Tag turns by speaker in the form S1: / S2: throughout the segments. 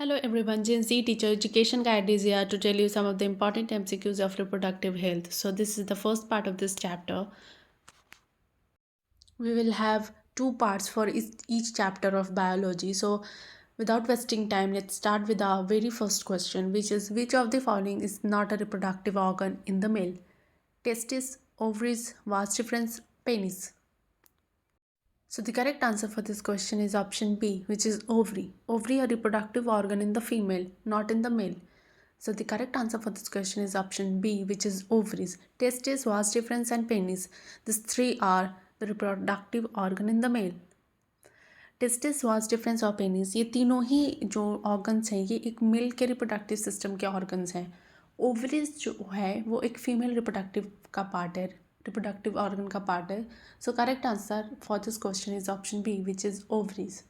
S1: Hello everyone, Gen Z teacher education guide is here to tell you some of the important MCQs of reproductive health. So this is the first part of this chapter. We will have two parts for each chapter of biology. So without wasting time, let's start with our very first question, which is which of the following is not a reproductive organ in the male? Testis, ovaries, vas deferens, penis. So the correct answer for this question is option B, which is ovary. Ovary, a reproductive organ in the female, not in the male. So the correct answer for this question is option B, which is ovaries. Testes, vas deferens and penis. These three are the reproductive organ in the male. Testis vas deferens और penis, ये तीनों ही जो organs हैं ये एक male के reproductive system के organs हैं. ओवरीज जो है वो एक फीमेल रिप्रोडक्टिव का पार्ट है, रिप्रोडक्टिव ऑर्गन का पार्ट है. So correct answer for this question is option B, which is ovaries.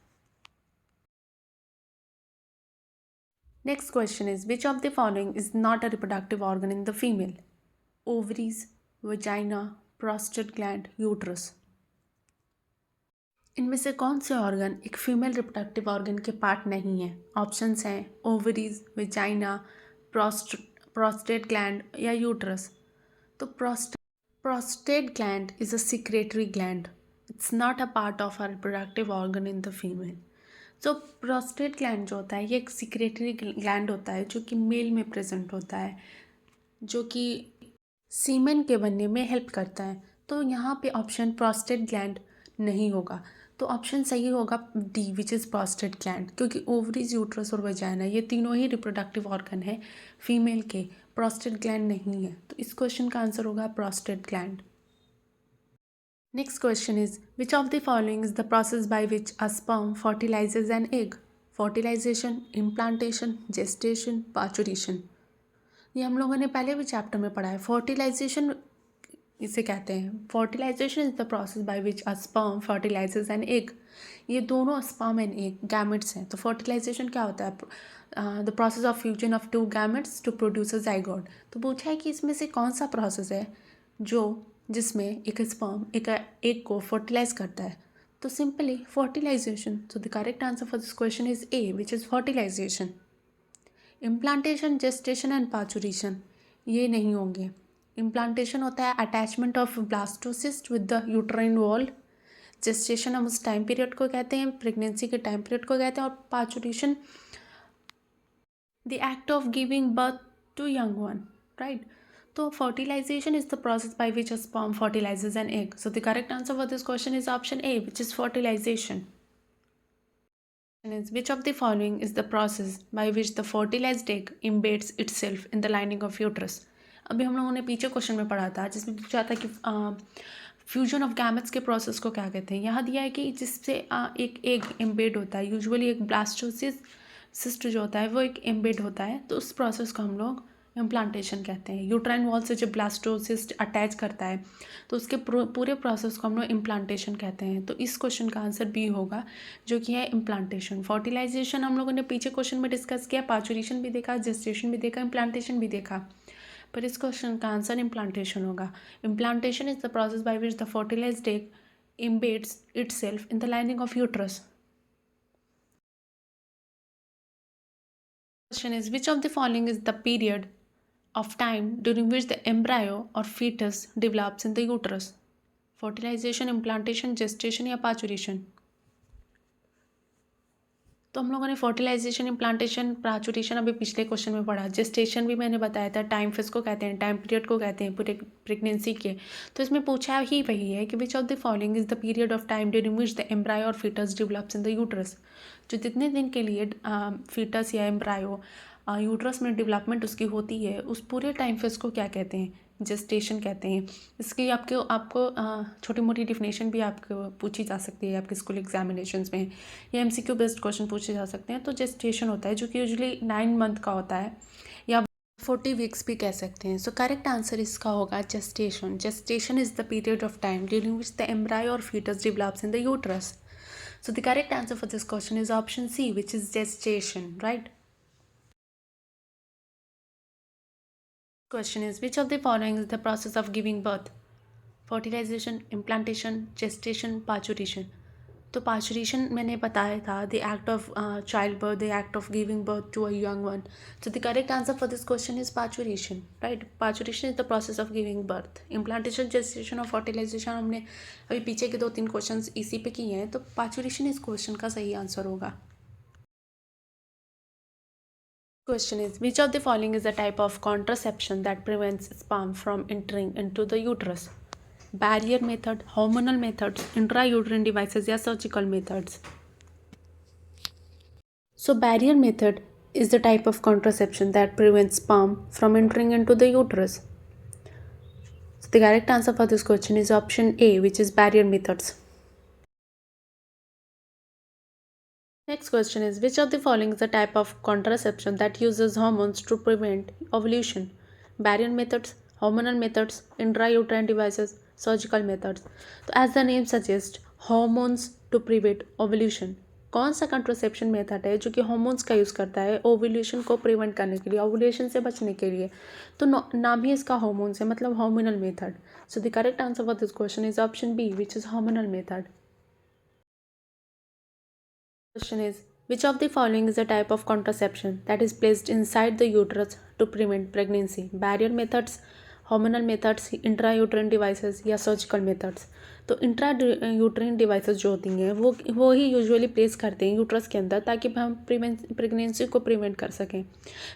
S1: Next question is which of the following is not a reproductive organ in the female? Ovaries, vagina, prostate gland, uterus. इनमें से कौन से organ एक female reproductive organ के part नहीं है? Options हैं ovaries, vagina, prostate gland या यूट्रस. तो prostate gland is a secretory gland. It's not a part of a reproductive organ in the female. तो प्रोस्टेट ग्लैंड जो होता है ये एक सिक्रेटरी ग्लैंड होता है जो कि मेल में प्रेजेंट होता है, जो कि सीमेन के बनने में हेल्प करता है. तो यहाँ पे ऑप्शन प्रोस्टेट ग्लैंड नहीं होगा. तो ऑप्शन सही होगा D, which is prostate gland, क्योंकि ओवरीज, यूट्रस और वजाइना ये तीनों ही रिप्रोडक्टिव ऑर्गन है फीमेल के, प्रोस्टेट ग्लैंड नहीं है. तो इस क्वेश्चन का आंसर होगा prostate gland. Next question is which of the following is the process by which a sperm fertilises an egg? Fertilisation, implantation, gestation, parturition. ये हम लोगों ने पहले भी चैप्टर में पढ़ा है. फर्टिलाइजेशन इसे कहते हैं. Fertilisation is the process by which a sperm fertilises an egg. ये दोनों स्पर्म एंड एग गैमेट्स हैं. तो फर्टिलाइजेशन क्या होता है? The process of fusion of two gametes to produce a zygote. तो पूछा है कि इसमें से कौन सा प्रोसेस है जिसमें एक स्पर्म एक एग को फर्टिलाइज करता है? तो simply fertilisation. So the correct answer for this question is A, which is fertilisation. Implantation, gestation and parturition ये नहीं होंगे. इम्प्लांटेशन होता है attachment of blastocyst with the uterine wall. Gestation हम उस टाइम पीरियड को कहते हैं, प्रेगनेंसी के टाइम पीरियड को कहते हैं. और parturition the act of giving birth to young one, right. तो fertilisation is the process by which a sperm fertilises an egg. So the correct answer for this question is option A, which is fertilisation. Is which of the following is the process by which the fertilized egg embeds itself in the lining of uterus? अभी हम लोगों ने पीछे question में पढ़ा था जिसमें पूछा था कि फ्यूजन ऑफ गैमेट्स के प्रोसेस को क्या कहते हैं. यहाँ दिया है कि जिससे एक एग एम्बेड होता है, यूजुअली एक ब्लास्टोसिस्ट जो होता है वो एक एम्बेड होता है. तो उस प्रोसेस को हम लोग इम्प्लांटेशन कहते हैं. यूट्राइन वॉल से जब ब्लास्टोसिस्ट अटैच करता है तो उसके पूरे प्रोसेस को हम लोग इम्प्लांटेशन कहते हैं. तो इस क्वेश्चन का आंसर बी होगा, जो कि है इम्प्लांटेशन. फर्टिलाइजेशन हम लोगों ने पीछे क्वेश्चन में डिस्कस किया, पाचुरेशन भी देखा, जेस्टेशन भी देखा, इम्प्लांटेशन भी देखा. पर इस क्वेश्चन का आंसर इम्प्लांटेशन होगा. Implantation is the process by which the fertilised egg embeds itself in the lining of uterus. Question is which of the following is the period of time during which the embryo or fetus develops in the uterus? Fertilization, implantation, gestation या parturition. तो हम लोगों ने fertilisation, implantation, parturition अभी पिछले question में पढ़ा. Gestation भी मैंने बताया था, टाइम फेज को कहते हैं, टाइम पीरियड को कहते हैं पूरे प्रेगनेंसी के. तो इसमें पूछा ही वही है कि which of the following is the period of time during which the embryo और foetus develops in the uterus. जो जितने दिन के लिए फीटस या एम्ब्रायो यूट्रस में डेवलपमेंट उसकी होती है, उस पूरे टाइम फेज को क्या कहते हैं? जेस्टेशन कहते हैं. इसकी आपको छोटी मोटी डिफिनेशन भी आपको पूछी जा सकती है आपके स्कूल एग्जामिनेशंस में, या MCQ बेस्ड क्वेश्चन पूछे जा सकते हैं. तो जेस्टेशन होता है जो कि यूजुअली 9 मंथ का होता है, या 40 वीक्स भी कह सकते हैं. सो करेक्ट आंसर इसका होगा gestation. Gestation is the period of time during which the embryo और foetus develops in the uterus. So the correct answer for this question is option C, which is gestation, right? Question is which of the following is the process of giving birth? Fertilization, implantation, gestation, parturition. तो parturition मैंने बताया था, the act of child birth, the act of giving birth to a young one. So the correct answer for this question is parturition, right? Parturition is the process of giving birth. Implantation, gestation और fertilization हमने अभी पीछे के 2-3 questions इसी पे किए हैं, तो पार्चुरेशन इस क्वेश्चन का सही आंसर होगा. Question is, which of the following is a type of contraception that prevents sperm from entering into the uterus? Barrier method, hormonal methods, intrauterine devices या surgical methods? So barrier method is the type of contraception that prevents sperm from entering into the uterus. So the correct answer for this question is option A, which is barrier methods. Next question is, which of the following is the type of contraception that uses hormones to prevent ovulation? Barrier methods, hormonal methods, intrauterine devices, surgical methods. तो as the name suggests, hormones to prevent ovulation. कौन सा कंट्रोसेप्शन method है जो कि hormones का use करता है ovulation को प्रिवेंट करने के लिए, ओव्यूलेशन से बचने के लिए? तो नाम ही इसका हॉर्मोन्स है, मतलब hormonal method. So the correct answer for this question is option B, which is hormonal method. Question is, which of the following is a type of contraception that is placed inside the uterus to prevent pregnancy? Barrier methods, hormonal methods, intrauterine devices या surgical methods? तो intrauterine devices जो होती हैं वो ही usually place करते हैं uterus के अंदर ताकि हम प्रेगनेंसी को प्रिवेंट कर सकें.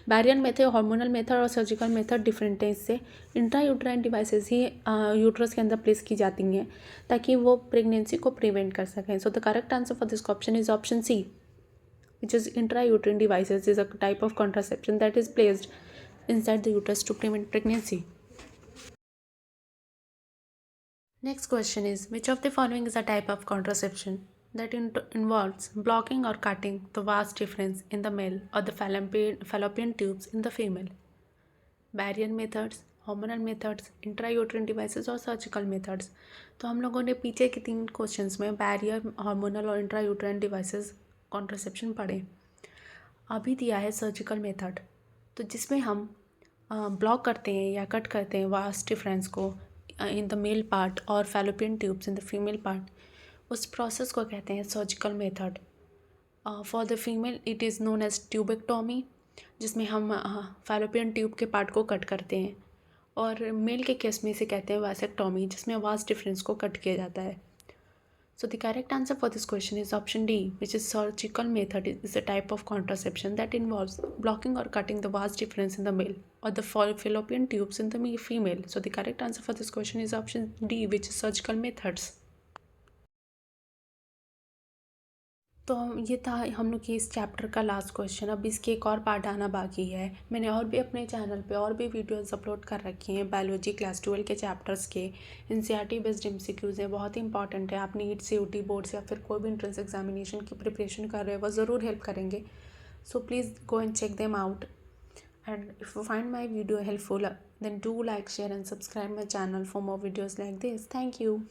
S1: बैरियर मेथड, हार्मोनल मेथड और सर्जिकल मेथड डिफरेंट है इससे. इंट्रायूटराइन डिवाइसेस ही यूट्रस के अंदर प्लेस की जाती हैं ताकि वो प्रेगनेंसी को प्रिवेंट कर सकें. So the correct answer for this option is option C, which is intrauterine devices is a type of contraception that is placed inside the uterus to prevent pregnancy. Next question is, which of the following is a type of contraception that involves blocking or cutting the vas deferens in the male or the fallopian tubes in the female? Barrier methods, hormonal methods, intrauterine devices और surgical methods. तो हम लोगों ने पीछे के 3 questions में barrier, hormonal और intrauterine devices contraception पढ़े. अभी दिया है सर्जिकल मेथड, तो जिसमें हम ब्लॉक करते हैं या कट करते हैं वास्ट डिफरेंस को इन द मेल पार्ट और fallopian tubes in the female part. उस प्रोसेस को कहते हैं surgical method. For the female it is known as tubectomy, जिसमें हम फैलोपियन ट्यूब के पार्ट को कट करते हैं, और मेल के केस में इसे कहते हैं वैसेक्टोमी, जिसमें वास्ट डिफरेंस को कट किया जाता है. So the correct answer for this question is option D, which is surgical method is a type of contraception that involves blocking or cutting the vas deferens in the male or the fallopian tubes in the female. So the correct answer for this question is option D, which is surgical methods. तो ये था हम लोग के इस chapter का last question. अब इसके एक और पार्ट आना बाकी है. मैंने और भी अपने चैनल पे और भी वीडियोस अपलोड कर रखी हैं बायोलॉजी क्लास 12 के चैप्टर्स के. एनसीईआरटी बेस्ड एमसीक्यूज़ हैं, बहुत ही इंपॉर्टेंट है. आप नीट, सीयूटी, बोर्ड्स या फिर कोई भी एंट्रेंस एग्जामिनेशन की प्रिपरेशन कर रहे हो वो ज़रूर हेल्प करेंगे. So please go and check them out. And if you find my video helpful, then do like, share and subscribe my channel for more videos like this. Thank you.